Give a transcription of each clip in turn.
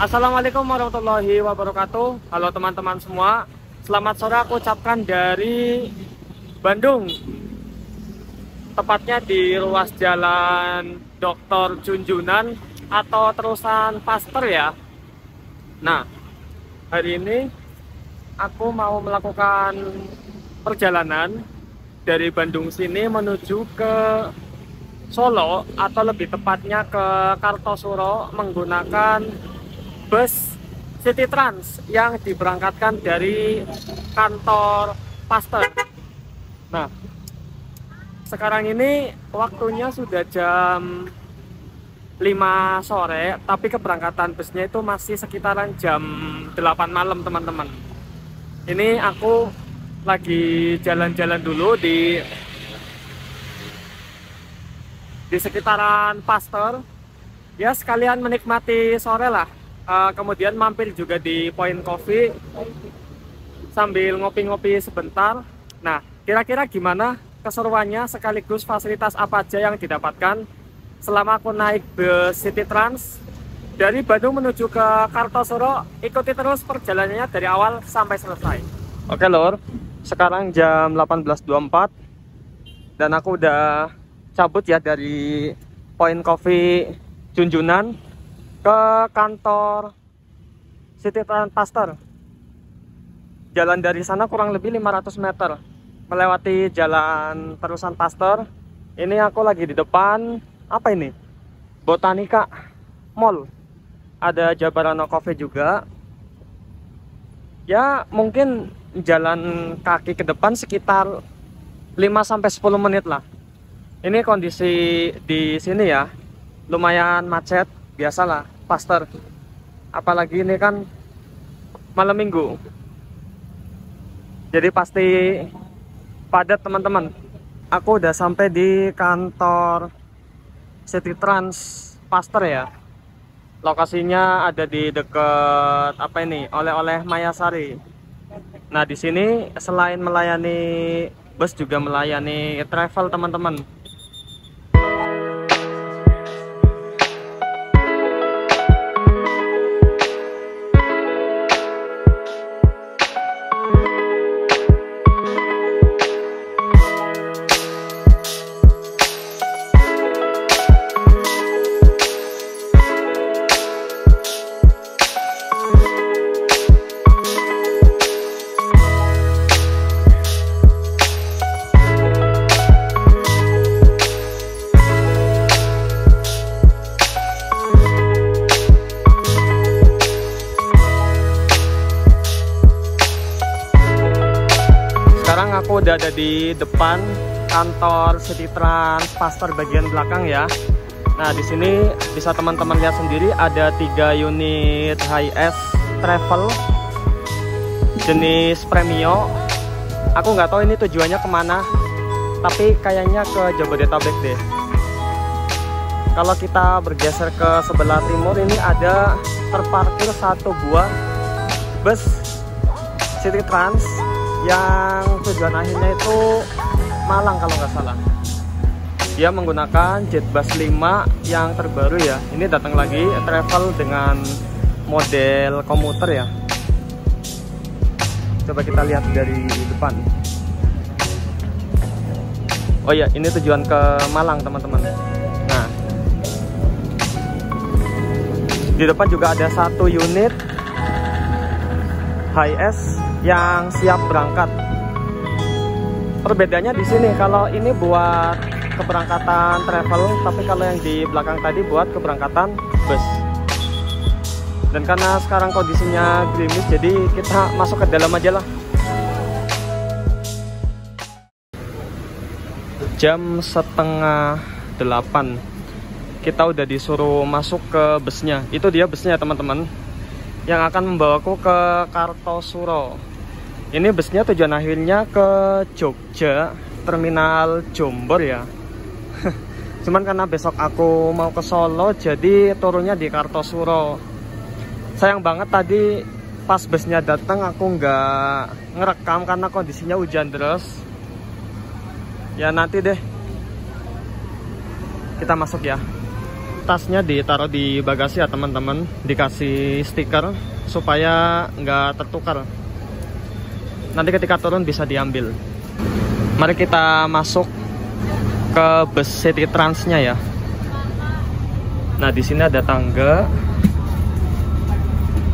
Assalamualaikum warahmatullahi wabarakatuh. Halo teman-teman semua, selamat sore aku ucapkan dari Bandung, tepatnya di ruas jalan Dr. Junjunan atau terusan Pasteur ya. Nah, hari ini aku mau melakukan perjalanan dari Bandung sini menuju ke Solo, atau lebih tepatnya ke Kartosuro, menggunakan bus City Trans yang diberangkatkan dari kantor Pasteur. Nah, sekarang ini waktunya sudah jam 5 sore, tapi keberangkatan busnya itu masih sekitaran jam 8 malam teman-teman. Ini aku lagi jalan-jalan dulu di sekitaran Pasteur ya, sekalian menikmati sore lah. Kemudian mampir juga di Point Coffee sambil ngopi-ngopi sebentar. Nah, kira-kira gimana keseruannya sekaligus fasilitas apa aja yang didapatkan selama aku naik bus City Trans dari Bandung menuju ke Kartosuro? Ikuti terus perjalanannya dari awal sampai selesai. Oke lor, sekarang jam 18.24 dan aku udah cabut ya dari Point Coffee Junjunan ke kantor City Trans Pasteur. Jalan dari sana kurang lebih 500 meter melewati jalan terusan Pasteur. Ini aku lagi di depan apa ini? Botanica Mall. Ada Jabarano Coffee juga. Ya, mungkin jalan kaki ke depan sekitar 5-10 menit lah. Ini kondisi di sini ya, lumayan macet. Biasalah Pasteur, apalagi ini kan malam minggu, jadi pasti padat teman-teman. Aku udah sampai di kantor City Trans Pasteur ya. Lokasinya ada di dekat apa ini, oleh-oleh Mayasari. Nah, di sini selain melayani bus juga melayani travel teman-teman. Sekarang aku udah ada di depan kantor City Trans Pasteur bagian belakang ya. Nah, di sini bisa teman-teman lihat sendiri ada 3 unit high-S travel jenis Premio. Aku nggak tahu ini tujuannya kemana, tapi kayaknya ke Jabodetabek deh. Kalau kita bergeser ke sebelah timur, ini ada terparkir 1 buah bus City Trans yang tujuan akhirnya itu Malang kalau nggak salah. Dia menggunakan Jetbus 5 yang terbaru ya. Ini datang lagi travel dengan model komuter ya. Coba kita lihat dari depan. Oh ya, ini tujuan ke Malang teman-teman. Nah, di depan juga ada 1 unit high-S yang siap berangkat. Perbedaannya di sini, kalau ini buat keberangkatan travel, tapi kalau yang di belakang tadi buat keberangkatan bus. Dan karena sekarang kondisinya gerimis, jadi kita masuk ke dalam aja lah. jam 7:30 kita udah disuruh masuk ke busnya. Itu dia busnya teman-teman, yang akan membawaku ke Kartosuro. Ini busnya tujuan akhirnya ke Jogja, terminal Jombor ya. Cuman karena besok aku mau ke Solo, jadi turunnya di Kartosuro. Sayang banget tadi pas busnya datang aku nggak ngerekam karena kondisinya hujan deras. Ya nanti deh kita masuk ya. Tasnya ditaruh di bagasi ya teman-teman, dikasih stiker supaya nggak tertukar. Nanti ketika turun bisa diambil. Mari kita masuk ke bus City Transnya ya. Nah di sini ada tangga.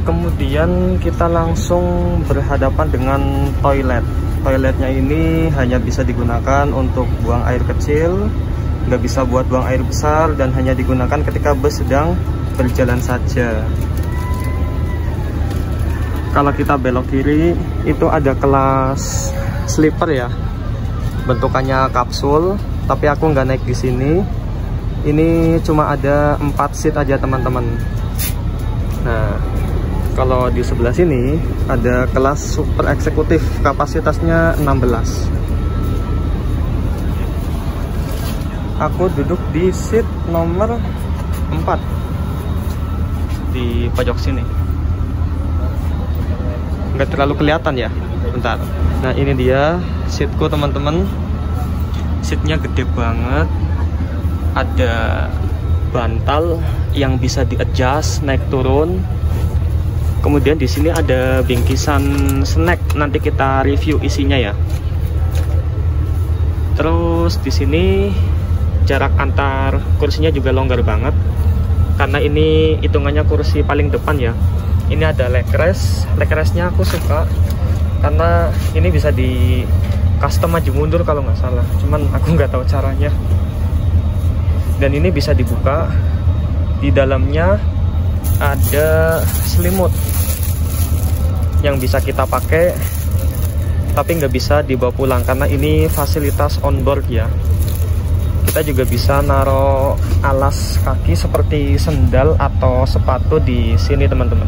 Kemudian kita langsung berhadapan dengan toilet. Toiletnya ini hanya bisa digunakan untuk buang air kecil, nggak bisa buat buang air besar, dan hanya digunakan ketika bus sedang berjalan saja. Kalau kita belok kiri itu ada kelas sleeper ya, bentukannya kapsul, tapi aku nggak naik di sini. Ini cuma ada 4 seat aja teman-teman. Nah kalau di sebelah sini ada kelas super eksekutif, kapasitasnya 16. Aku duduk di seat nomor 4 di pojok sini. Nggak terlalu kelihatan ya, bentar. Nah ini dia seatku teman-teman. Seatnya gede banget, ada bantal yang bisa di-adjust naik turun. Kemudian di sini ada bingkisan snack, nanti kita review isinya ya. Terus di sini jarak antar kursinya juga longgar banget, karena ini hitungannya kursi paling depan ya. Ini ada leg rest, leg restnya aku suka karena ini bisa di custom maju mundur kalau nggak salah, cuman aku nggak tahu caranya. Dan ini bisa dibuka, di dalamnya ada selimut yang bisa kita pakai, tapi nggak bisa dibawa pulang karena ini fasilitas on board ya. Kita juga bisa naruh alas kaki seperti sendal atau sepatu di sini teman-teman.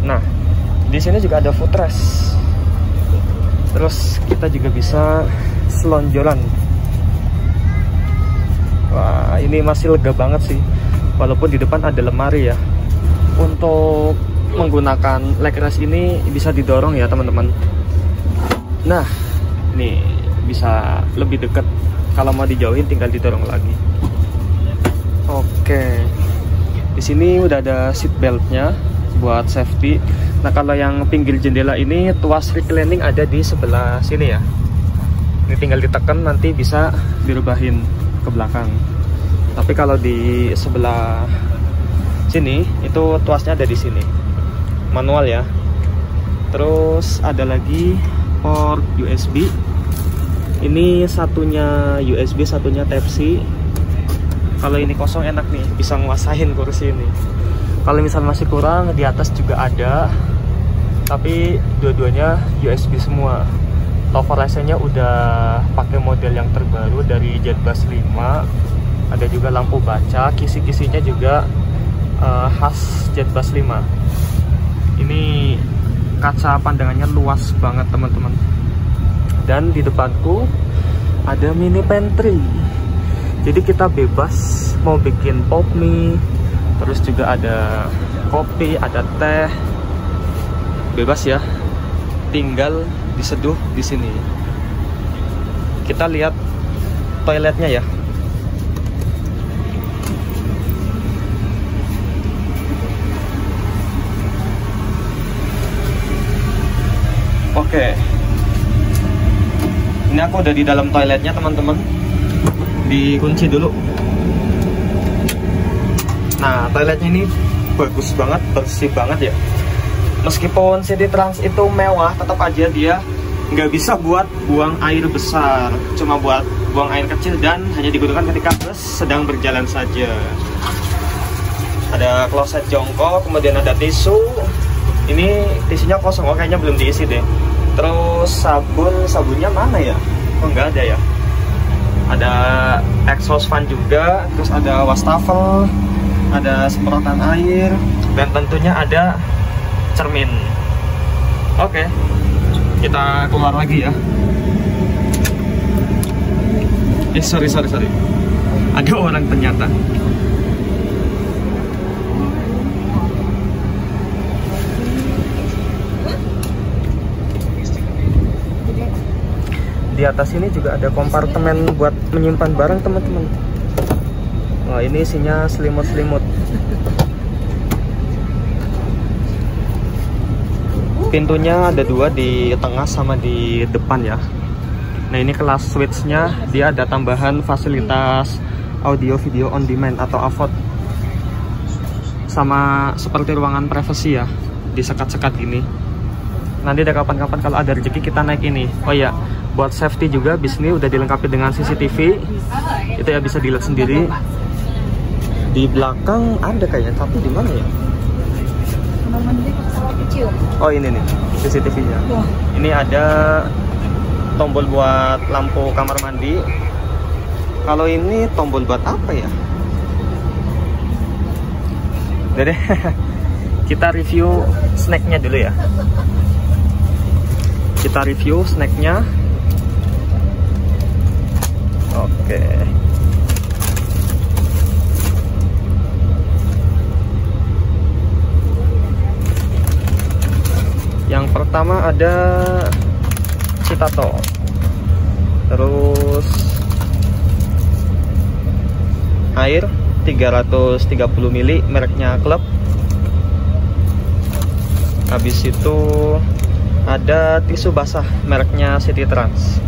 Nah di sini juga ada footrest. Terus kita juga bisa selonjoran. Wah ini masih lega banget sih, walaupun di depan ada lemari ya. Untuk menggunakan leg rest ini bisa didorong ya teman-teman. Nah ini bisa lebih dekat, kalau mau dijauhin tinggal didorong lagi. Oke, di sini udah ada seat beltnya buat safety. Nah kalau yang pinggir jendela ini tuas reclining ada di sebelah sini ya. Ini tinggal ditekan nanti bisa dirubahin ke belakang. Tapi kalau di sebelah sini itu tuasnya ada di sini, manual ya. Terus ada lagi port USB. Ini satunya USB, satunya Type-C. Kalau ini kosong enak nih, bisa nguasain kursi ini. Kalau misalnya masih kurang, di atas juga ada, tapi dua-duanya USB semua. Louvre-nya udah pakai model yang terbaru dari Jetbus 5. Ada juga lampu baca, kisi-kisinya juga khas Jetbus 5. Ini kaca pandangannya luas banget teman-teman. Dan di depanku ada mini pantry, jadi kita bebas mau bikin pop mie, terus juga ada kopi, ada teh, bebas ya, tinggal diseduh di sini. Kita lihat toiletnya ya. Oke. Ini aku udah di dalam toiletnya teman-teman. Dikunci dulu. Nah toiletnya ini bagus banget, bersih banget ya. Meskipun City Trans itu mewah, tetap aja dia nggak bisa buat buang air besar, cuma buat buang air kecil dan hanya digunakan ketika bus sedang berjalan saja. Ada kloset jongkok, kemudian ada tisu. Ini tisunya kosong, kayaknya belum diisi deh. Terus sabunnya mana ya? kok nggak ada ya. Ada exhaust fan juga, terus ada wastafel, ada semprotan air, dan tentunya ada cermin. Oke, kita keluar lagi ya. Sorry. Ada orang ternyata. Di atas ini juga ada kompartemen buat menyimpan barang teman-teman. Wah, ini isinya selimut-selimut. Pintunya ada dua, di tengah sama di depan ya. Nah, ini kelas switch-nya, dia ada tambahan fasilitas audio video on demand atau AVOD. Sama seperti ruangan privasi ya, disekat-sekat gini. Nanti ada kapan-kapan kalau ada rezeki kita naik ini. Oh iya, buat safety juga bis ini udah dilengkapi dengan CCTV. Itu ya bisa dilihat sendiri. Di belakang ada kayaknya, tapi di mana ya? Oh, ini nih CCTV-nya. Ini ada tombol buat lampu kamar mandi. Kalau ini tombol buat apa ya? Udah deh. Kita review snacknya dulu ya. Kita review snacknya. Oke. Yang pertama ada Citato, terus air 330 ml mereknya Club. Habis itu ada tisu basah mereknya City Trans.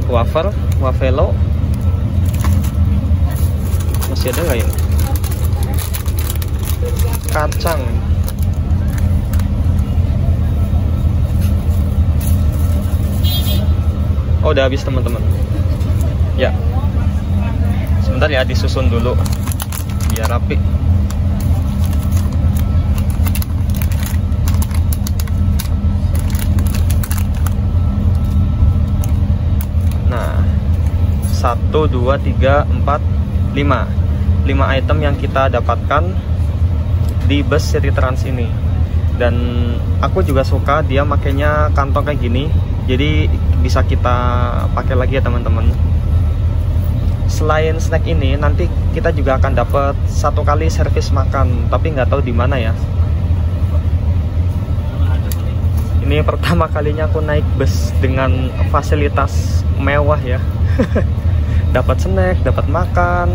Wafer, Wafelo. Masih ada nggak ini? Kacang. Oh, udah habis teman-teman. Ya. Sebentar ya, disusun dulu biar rapi. Nah, 1, 2, 3, 4, 5 item yang kita dapatkan di bus City Trans ini. Dan aku juga suka dia makainya kantong kayak gini, jadi bisa kita pakai lagi ya teman-teman. Selain snack ini, nanti kita juga akan dapat 1 kali servis makan, tapi nggak tahu di mana ya. Ini pertama kalinya aku naik bus dengan fasilitas mewah ya. Dapat snack, dapat makan,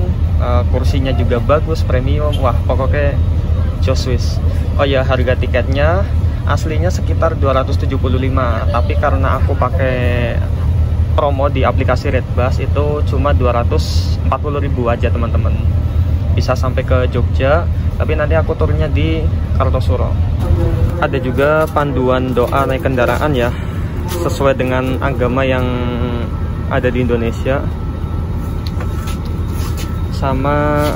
kursinya juga bagus, premium. Wah, pokoknya Joswis. Oh ya, harga tiketnya aslinya sekitar 275, tapi karena aku pakai promo di aplikasi Redbus itu cuma 240.000 aja teman-teman. Bisa sampai ke Jogja, tapi nanti aku turunnya di Kartosuro. Ada juga panduan doa naik kendaraan ya, sesuai dengan agama yang ada di Indonesia. Sama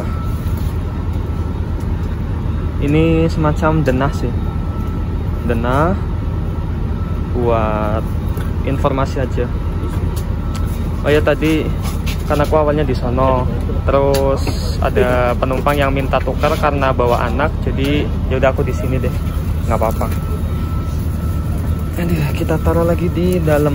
ini semacam denah sih, denah buat informasi aja. Oh ya, tadi karena aku awalnya di sono, terus ada penumpang yang minta tukar karena bawa anak, jadi yaudah aku di sini deh, nggak apa-apa. Aduh, kita taruh lagi di dalam.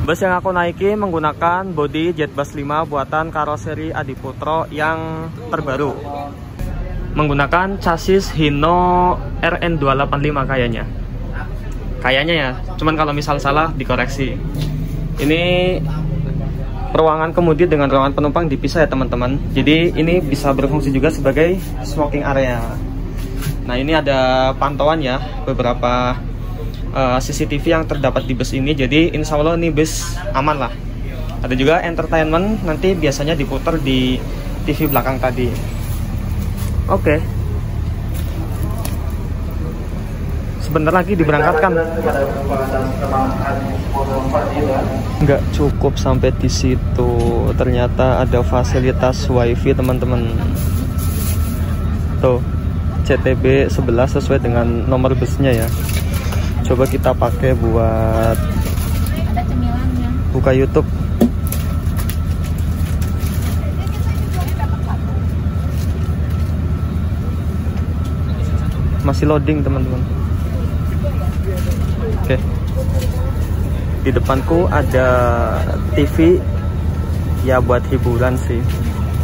Bus yang aku naiki menggunakan bodi Jetbus 5 buatan karoseri Adiputro yang terbaru. Menggunakan chassis Hino RN285 kayaknya. Kayaknya ya, cuman kalau misal salah dikoreksi. Ini ruangan kemudi dengan ruangan penumpang dipisah ya teman-teman. Jadi ini bisa berfungsi juga sebagai smoking area. Nah, ini ada pantauan ya, beberapa CCTV yang terdapat di bus ini. Jadi insya Allah ini bus aman lah. Ada juga entertainment, nanti biasanya diputar di TV belakang tadi. Oke. sebentar lagi diberangkatkan. Nggak cukup sampai di situ, ternyata ada fasilitas wifi teman-teman. Tuh, CTB 11 sesuai dengan nomor busnya ya. Coba kita pakai buat Ada cemilannya. buka YouTube. Masih loading teman-teman. Oke. Di depanku ada TV ya buat hiburan sih.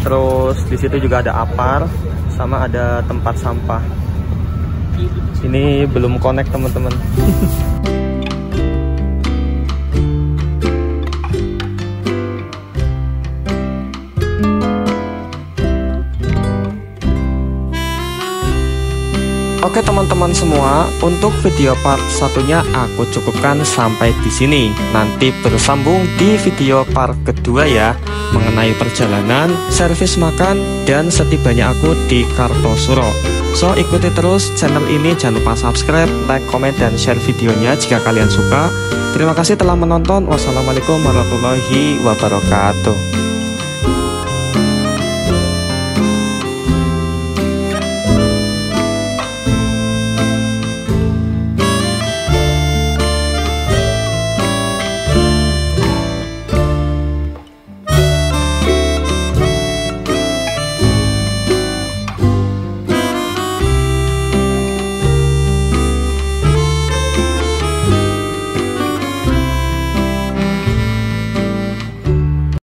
Terus di situ juga ada apar sama ada tempat sampah. Ini belum connect teman-teman. Oke teman-teman semua, untuk video part satunya aku cukupkan sampai di sini. Nanti bersambung di video part kedua ya, mengenai perjalanan, servis makan, dan setibanya aku di Kartosuro. So ikuti terus channel ini, jangan lupa subscribe, like, komen, dan share videonya jika kalian suka. Terima kasih telah menonton. Wassalamualaikum warahmatullahi wabarakatuh.